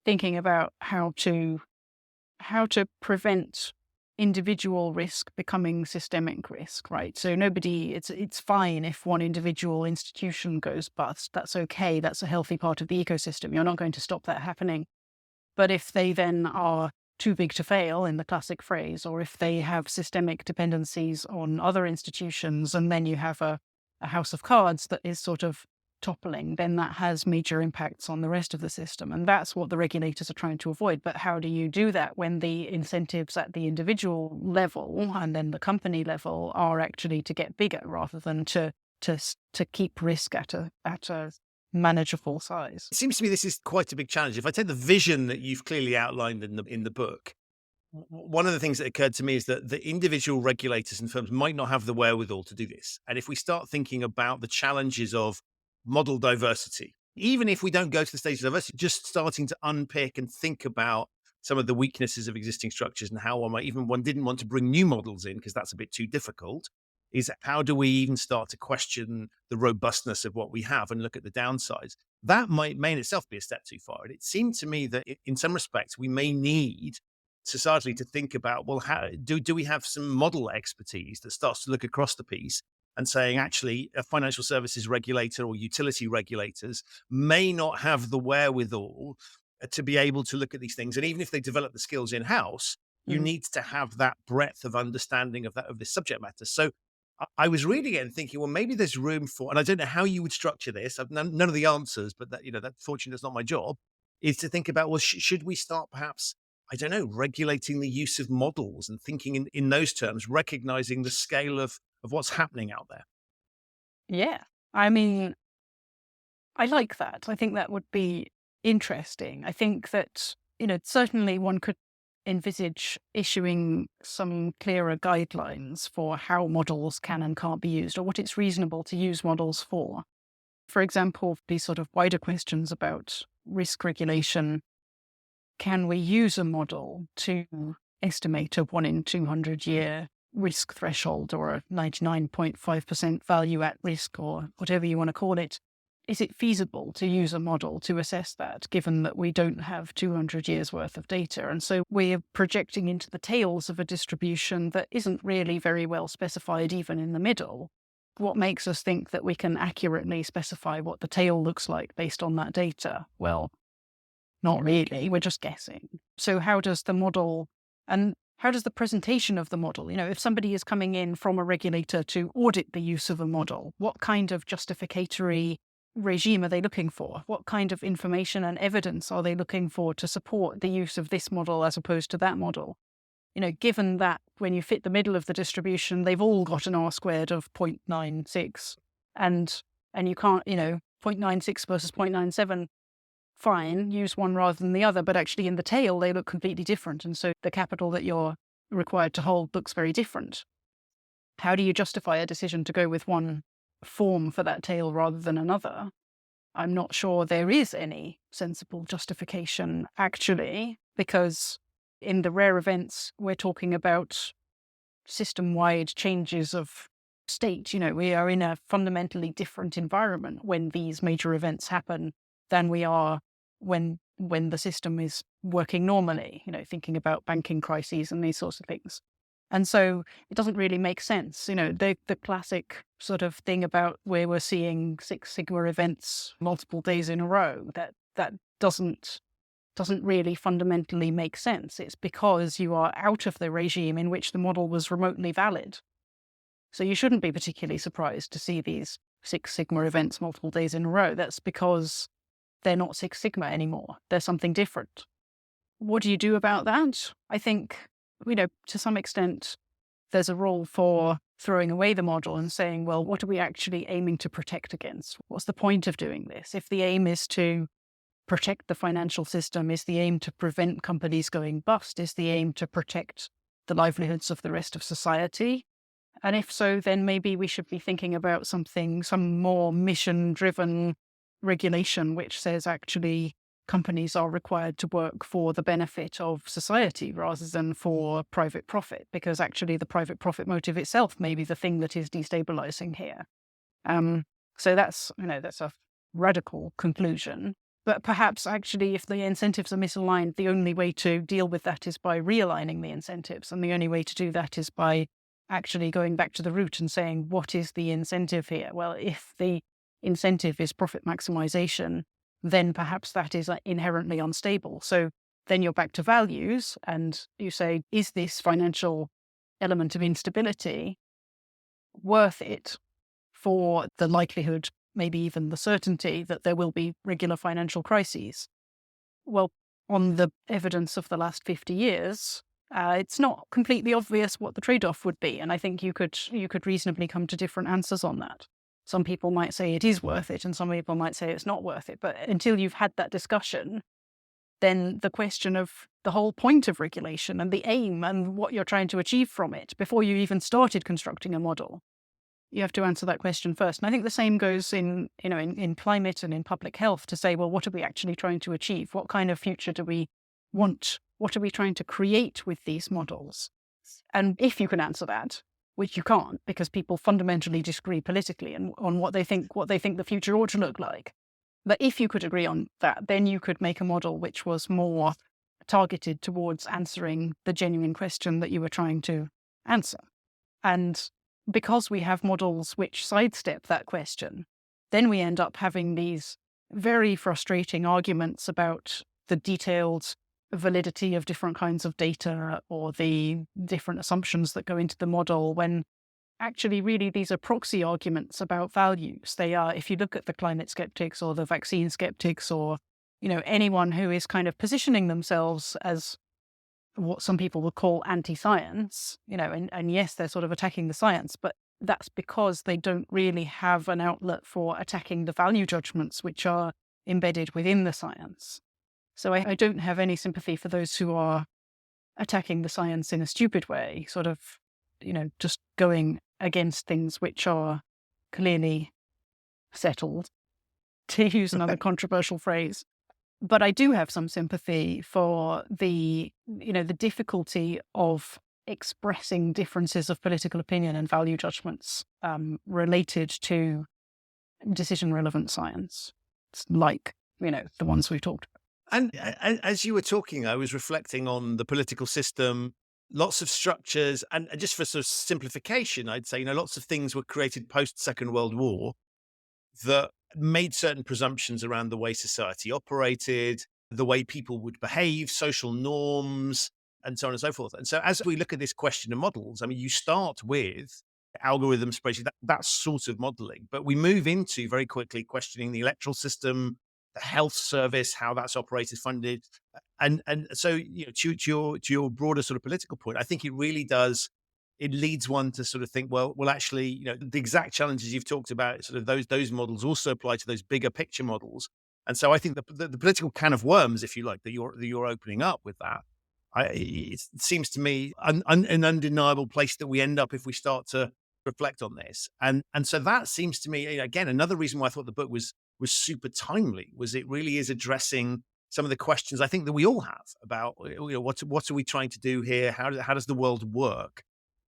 thinking about how to prevent individual risk becoming systemic risk, right? So it's fine if one individual institution goes bust. That's okay. That's a healthy part of the ecosystem. You're not going to stop that happening. But if they then are too big to fail, in the classic phrase, or if they have systemic dependencies on other institutions, and then you have a house of cards that is sort of toppling, then that has major impacts on the rest of the system. And that's what the regulators are trying to avoid. But how do you do that when the incentives at the individual level and then the company level are actually to get bigger rather than to keep risk at a manageable size? It seems to me this is quite a big challenge. If I take the vision that you've clearly outlined in the book, one of the things that occurred to me is that the individual regulators and firms might not have the wherewithal to do this. And if we start thinking about the challenges of model diversity, even if we don't go to the stage of diversity, just starting to unpick and think about some of the weaknesses of existing structures and how one didn't want to bring new models in because that's a bit too difficult, is how do we even start to question the robustness of what we have and look at the downsides? That may in itself be a step too far. And it seemed to me that in some respects, we may need societally to think about, well, how do we have some model expertise that starts to look across the piece and saying, actually, a financial services regulator or utility regulators may not have the wherewithal to be able to look at these things. And even if they develop the skills in-house, you need to have that breadth of understanding of this subject matter. So I was reading it and thinking, well, maybe there's room for, and I don't know how you would structure this. I've none of the answers, but that fortunately that's not my job, is to think about, well, should we start perhaps, I don't know, regulating the use of models and thinking in those terms, recognizing the scale of what's happening out there? Yeah. I mean, I like that. I think that would be interesting. I think that, certainly one could envisage issuing some clearer guidelines for how models can and can't be used or what it's reasonable to use models for. For example, these sort of wider questions about risk regulation. Can we use a model to estimate a 1 in 200 year risk threshold or a 99.5% value at risk or whatever you want to call it? Is it feasible to use a model to assess that, given that we don't have 200 years worth of data? And so we're projecting into the tails of a distribution that isn't really very well specified even in the middle. What makes us think that we can accurately specify what the tail looks like based on that data? Well, not really. We're just guessing. So how does the model and how does the presentation of the model, if somebody is coming in from a regulator to audit the use of a model, what kind of justificatory regime are they looking for? What kind of information and evidence are they looking for to support the use of this model as opposed to that model? Given that when you fit the middle of the distribution, they've all got an R squared of 0.96 and you can't, 0.96 versus 0.97, fine, use one rather than the other, but actually in the tail, they look completely different. And so the capital that you're required to hold looks very different. How do you justify a decision to go with one form for that tail rather than another? I'm not sure there is any sensible justification, actually, because in the rare events, we're talking about system-wide changes of state. We are in a fundamentally different environment when these major events happen than we are when the system is working normally, thinking about banking crises and these sorts of things. And so it doesn't really make sense. The classic sort of thing about where we're seeing Six Sigma events multiple days in a row, that doesn't really fundamentally make sense. It's because you are out of the regime in which the model was remotely valid. So you shouldn't be particularly surprised to see these Six Sigma events multiple days in a row. That's because they're not Six Sigma anymore. They're something different. What do you do about that? I think, to some extent, there's a role for throwing away the model and saying, well, what are we actually aiming to protect against? What's the point of doing this? If the aim is to protect the financial system, is the aim to prevent companies going bust, is the aim to protect the livelihoods of the rest of society? And if so, then maybe we should be thinking about some more mission-driven regulation, which says actually companies are required to work for the benefit of society rather than for private profit, because actually the private profit motive itself may be the thing that is destabilizing here. So that's a radical conclusion. But perhaps actually if the incentives are misaligned, the only way to deal with that is by realigning the incentives. And the only way to do that is by actually going back to the root and saying, what is the incentive here? Well, if the incentive is profit maximization, then perhaps that is inherently unstable. So then you're back to values and you say, is this financial element of instability worth it for the likelihood maybe even the certainty that there will be regular financial crises. Well, on the evidence of the last 50 years, it's not completely obvious what the trade-off would be. And I think you could reasonably come to different answers on that. Some people might say it is worth it, and some people might say it's not worth it. But until you've had that discussion, then the question of the whole point of regulation and the aim and what you're trying to achieve from it before you even started constructing a model, you have to answer that question first. And I think the same goes in climate and in public health, to say, well, what are we actually trying to achieve? What kind of future do we want? What are we trying to create with these models? And if you can answer that, which you can't, because people fundamentally disagree politically on what they think the future ought to look like. But if you could agree on that, then you could make a model which was more targeted towards answering the genuine question that you were trying to answer. And because we have models which sidestep that question, then we end up having these very frustrating arguments about the detailed validity of different kinds of data or the different assumptions that go into the model, when actually really these are proxy arguments about values. They are, if you look at the climate skeptics or the vaccine skeptics, or anyone who is kind of positioning themselves as what some people would call anti-science, and yes, they're sort of attacking the science, but that's because they don't really have an outlet for attacking the value judgments which are embedded within the science. So I don't have any sympathy for those who are attacking the science in a stupid way, sort of, just going against things which are clearly settled, to use another controversial phrase. But I do have some sympathy for the difficulty of expressing differences of political opinion and value judgments related to decision-relevant science, like, the ones we've talked about. And as you were talking, I was reflecting on the political system, lots of structures, and just for sort of simplification, I'd say, lots of things were created post-Second World War that made certain presumptions around the way society operated, the way people would behave, social norms, and so on and so forth. And so as we look at this question of models, I mean, you start with algorithms, spreadsheets, that sort of modeling, but we move into very quickly questioning the electoral system, the health service, how that's operated, funded. And so, to your broader sort of political point, I think it really does, it leads one to sort of think, well, actually, the exact challenges you've talked about, sort of those models also apply to those bigger picture models. And so I think the political can of worms, if you like, that you're opening up with that, it seems to me an undeniable place that we end up if we start to reflect on this. And so that seems to me, again, another reason why I thought the book was super timely, was it really is addressing some of the questions I think that we all have about, what are we trying to do here? How does the world work?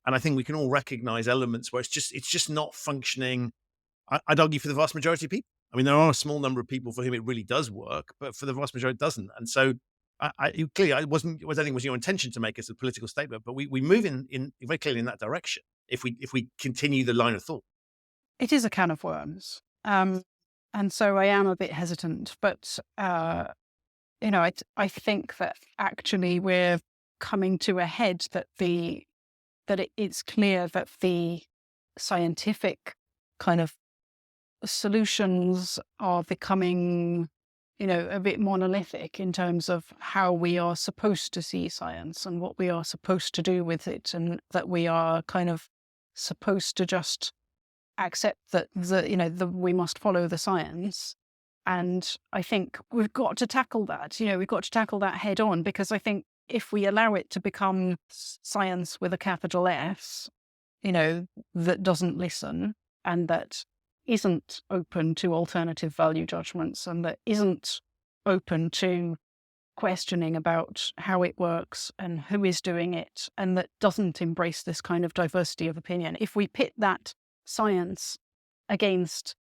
And I think we can all recognize elements where it's just not functioning. I'd argue for the vast majority of people. I mean, there are a small number of people for whom it really does work, but for the vast majority it doesn't. And so clearly, I don't think it was your intention to make as a political statement, but we move in very clearly in that direction if we continue the line of thought. It is a can of worms. And so I am a bit hesitant, but, I think that actually we're coming to a head that it's clear that the scientific kind of solutions are becoming, a bit monolithic in terms of how we are supposed to see science and what we are supposed to do with it, and that we are kind of supposed to just accept that we must follow the science. And I think we've got to tackle that. We've got to tackle that head on, because I think if we allow it to become science with a capital S, that doesn't listen and that isn't open to alternative value judgments and that isn't open to questioning about how it works and who is doing it, and that doesn't embrace this kind of diversity of opinion, if we pit that science against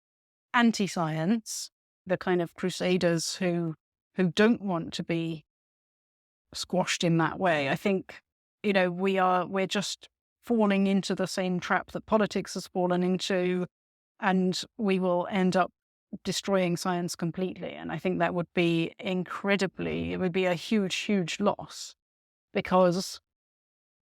anti-science, the kind of crusaders who don't want to be squashed in that way, I think, we're just falling into the same trap that politics has fallen into, and we will end up destroying science completely. And I think that would be it would be a huge, huge loss, because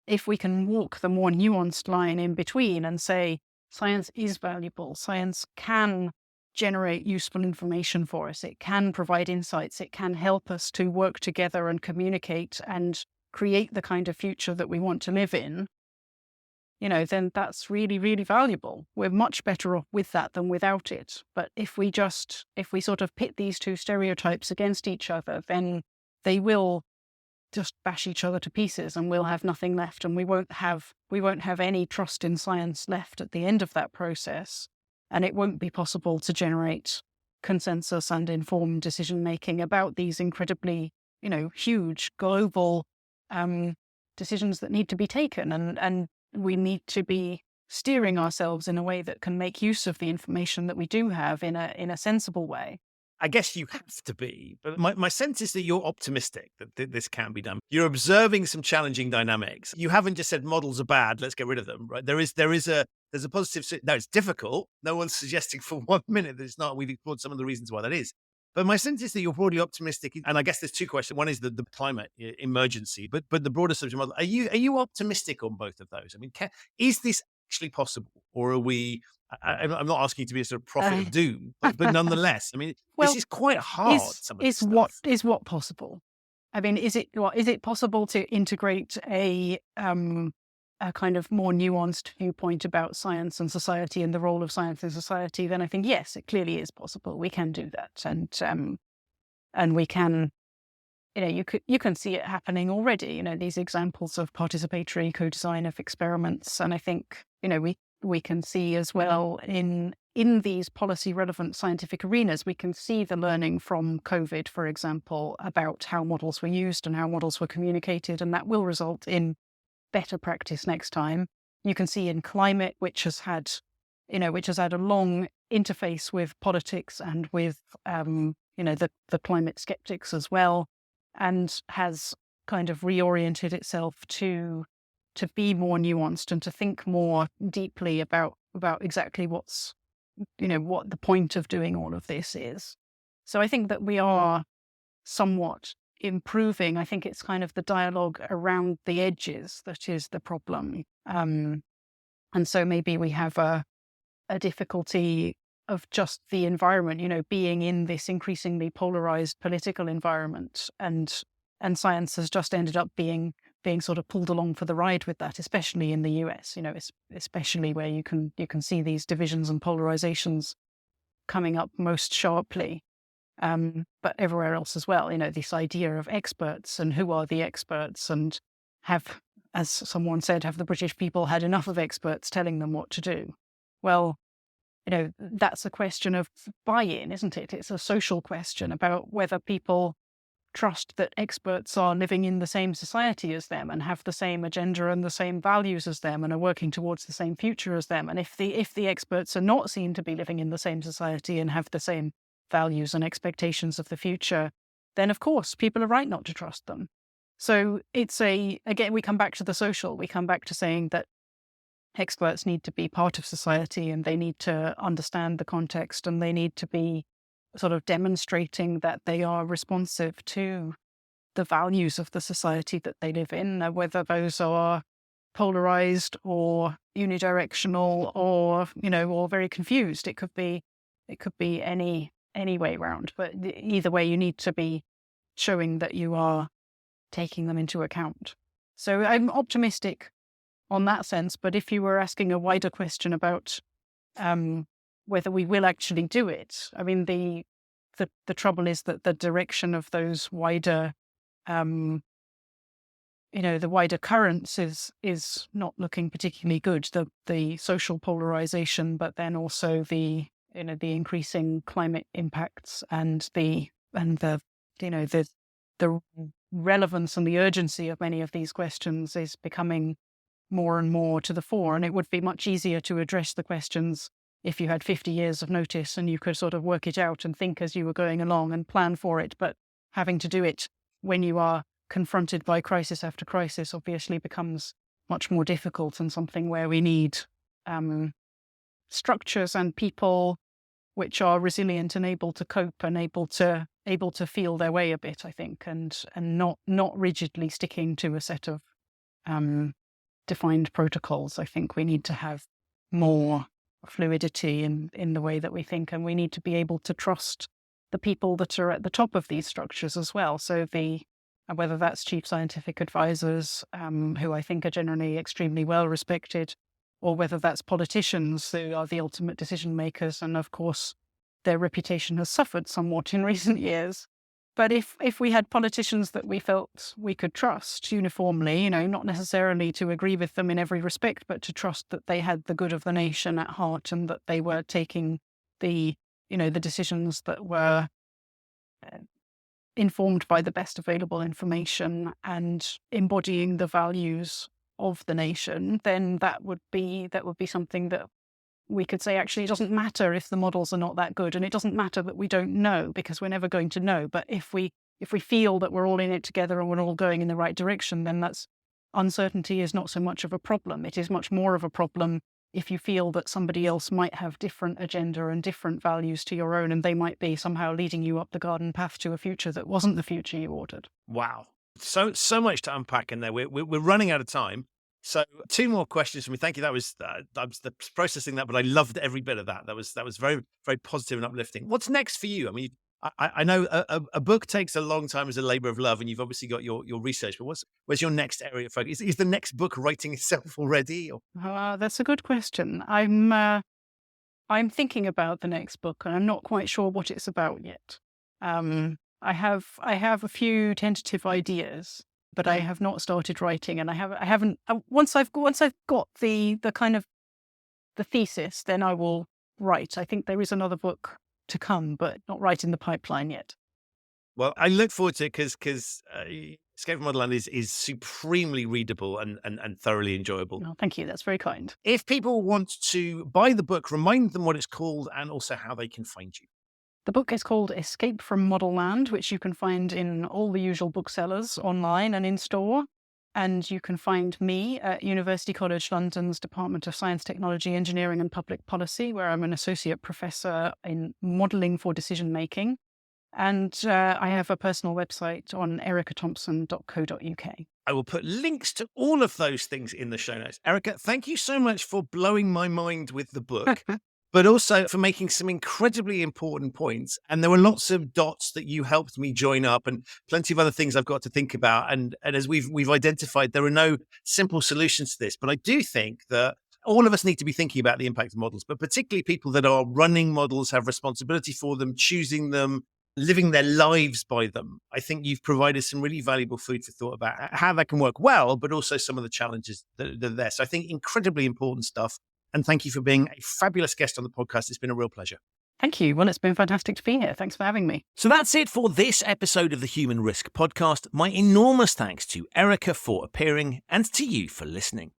if we can walk the more nuanced line in between and say, science is valuable, science can generate useful information for us. It can provide insights. It can help us to work together and communicate and create the kind of future that we want to live in, then that's really, really valuable. We're much better off with that than without it. But if we sort of pit these two stereotypes against each other, then they will just bash each other to pieces, and we'll have nothing left, and we won't have any trust in science left at the end of that process, and it won't be possible to generate consensus and informed decision making about these incredibly, huge global decisions that need to be taken, and we need to be steering ourselves in a way that can make use of the information that we do have in a sensible way. I guess you have to be, but my sense is that you're optimistic that this can be done. You're observing some challenging dynamics. You haven't just said models are bad, let's get rid of them, right? There's a positive. No, it's difficult. No one's suggesting for 1 minute that it's not. We've explored some of the reasons why that is. But my sense is that you're broadly optimistic, and I guess there's two questions. One is the climate emergency, but the broader subject model. Are you optimistic on both of those? I mean, is this actually possible, or are we? I'm not asking you to be a sort of prophet of doom, but nonetheless, I mean, well, this is quite hard. Is what possible? I mean, is it possible to integrate a kind of more nuanced viewpoint about science and society and the role of science in society? Then I think yes, it clearly is possible. We can do that, and we can. You can see it happening already. These examples of participatory co-design of experiments, and I think we can see as well in these policy relevant scientific arenas, we can see the learning from COVID, for example, about how models were used and how models were communicated, and that will result in better practice next time. You can see in climate, which has had a long interface with politics and with the climate skeptics as well, and has kind of reoriented itself to be more nuanced and to think more deeply about exactly what the point of doing all of this is. So I think that we are somewhat improving. I think it's kind of the dialogue around the edges that is the problem. And so maybe we have a difficulty of just the environment, being in this increasingly polarized political environment, and science has just ended up being sort of pulled along for the ride with that, especially in the US, especially where you can see these divisions and polarizations coming up most sharply, but everywhere else as well. This idea of experts and who are the experts, and have, as someone said, have the British people had enough of experts telling them what to do? Well, that's a question of buy-in, isn't it? It's a social question about whether people trust that experts are living in the same society as them and have the same agenda and the same values as them and are working towards the same future as them. And if the experts are not seen to be living in the same society and have the same values and expectations of the future, then of course people are right not to trust them. So again, we come back to the social. We come back to saying that experts need to be part of society, and they need to understand the context, and they need to be sort of demonstrating that they are responsive to the values of the society that they live in, whether those are polarized or unidirectional or very confused. It could be any way round, but either way, you need to be showing that you are taking them into account. So I'm optimistic on that sense, but if you were asking a wider question about whether we will actually do it, I mean, the trouble is that the direction of those wider, the wider currents is not looking particularly good. The social polarization, but then also the increasing climate impacts and the relevance and the urgency of many of these questions is becoming more and more to the fore. And it would be much easier to address the questions if you had 50 years of notice and you could sort of work it out and think as you were going along and plan for it. But having to do it when you are confronted by crisis after crisis obviously becomes much more difficult, and something where we need structures and people which are resilient and able to cope and able to feel their way a bit, I think, and not rigidly sticking to a set of defined protocols. I think we need to have more fluidity in the way that we think, and we need to be able to trust the people that are at the top of these structures as well. So whether that's chief scientific advisors, who I think are generally extremely well respected, or whether that's politicians who are the ultimate decision makers, and of course their reputation has suffered somewhat in recent years. But if we had politicians that we felt we could trust uniformly, not necessarily to agree with them in every respect, but to trust that they had the good of the nation at heart and that they were taking the decisions that were informed by the best available information and embodying the values of the nation, then that would be something that we could say, actually, it doesn't matter if the models are not that good, and it doesn't matter that we don't know, because we're never going to know. But if we feel that we're all in it together and we're all going in the right direction, then uncertainty is not so much of a problem. It is much more of a problem if you feel that somebody else might have different agenda and different values to your own, and they might be somehow leading you up the garden path to a future that wasn't the future you ordered. Wow. So much to unpack in there. We're running out of time. So 2 more questions from me. Thank you. That was I was processing that, but I loved every bit of that. That was very, very positive and uplifting. What's next for you? I mean, I know a book takes a long time as a labor of love, and you've obviously got your research. But where's your next area of focus? Is the next book writing itself already? Or? That's a good question. I'm thinking about the next book, and I'm not quite sure what it's about yet. I have a few tentative ideas, but I have not started writing, and I haven't. Once I've got the kind of the thesis, then I will write. I think there is another book to come, but not right in the pipeline yet. Well, I look forward to it because Escape from Modelland is supremely readable and thoroughly enjoyable. Oh, thank you. That's very kind. If people want to buy the book, remind them what it's called and also how they can find you. The book is called Escape from Modelland, which you can find in all the usual booksellers, online and in store. And you can find me at University College London's Department of Science, Technology, Engineering and Public Policy, where I'm an associate professor in modelling for decision making. And I have a personal website on ericathompson.co.uk. I will put links to all of those things in the show notes. Erica, thank you so much for blowing my mind with the book. But also for making some incredibly important points. And there were lots of dots that you helped me join up and plenty of other things I've got to think about. And as we've identified, there are no simple solutions to this. But I do think that all of us need to be thinking about the impact of models, but particularly people that are running models, have responsibility for them, choosing them, living their lives by them. I think you've provided some really valuable food for thought about how that can work well, but also some of the challenges that are there. So I think incredibly important stuff. And thank you for being a fabulous guest on the podcast. It's been a real pleasure. Thank you. Well, it's been fantastic to be here. Thanks for having me. So that's it for this episode of the Human Risk Podcast. My enormous thanks to Erica for appearing and to you for listening.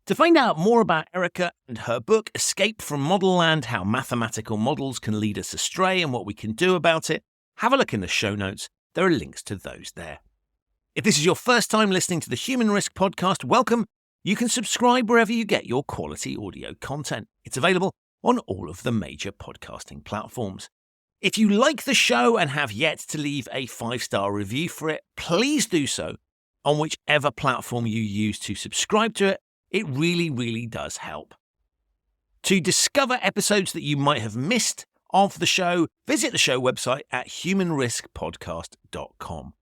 To find out more about Erica and her book, Escape from Modelland, How Mathematical Models Can Lead Us Astray and What We Can Do About It, have a look in the show notes. There are links to those there. If this is your first time listening to the Human Risk Podcast, welcome. You can subscribe wherever you get your quality audio content. It's available on all of the major podcasting platforms. If you like the show and have yet to leave a 5-star review for it, please do so on whichever platform you use to subscribe to it. It really, really does help. To discover episodes that you might have missed of the show, visit the show website at humanriskpodcast.com.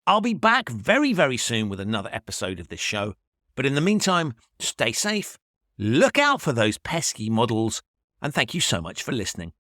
I'll be back very, very soon with another episode of this show. But in the meantime, stay safe, look out for those pesky models, and thank you so much for listening.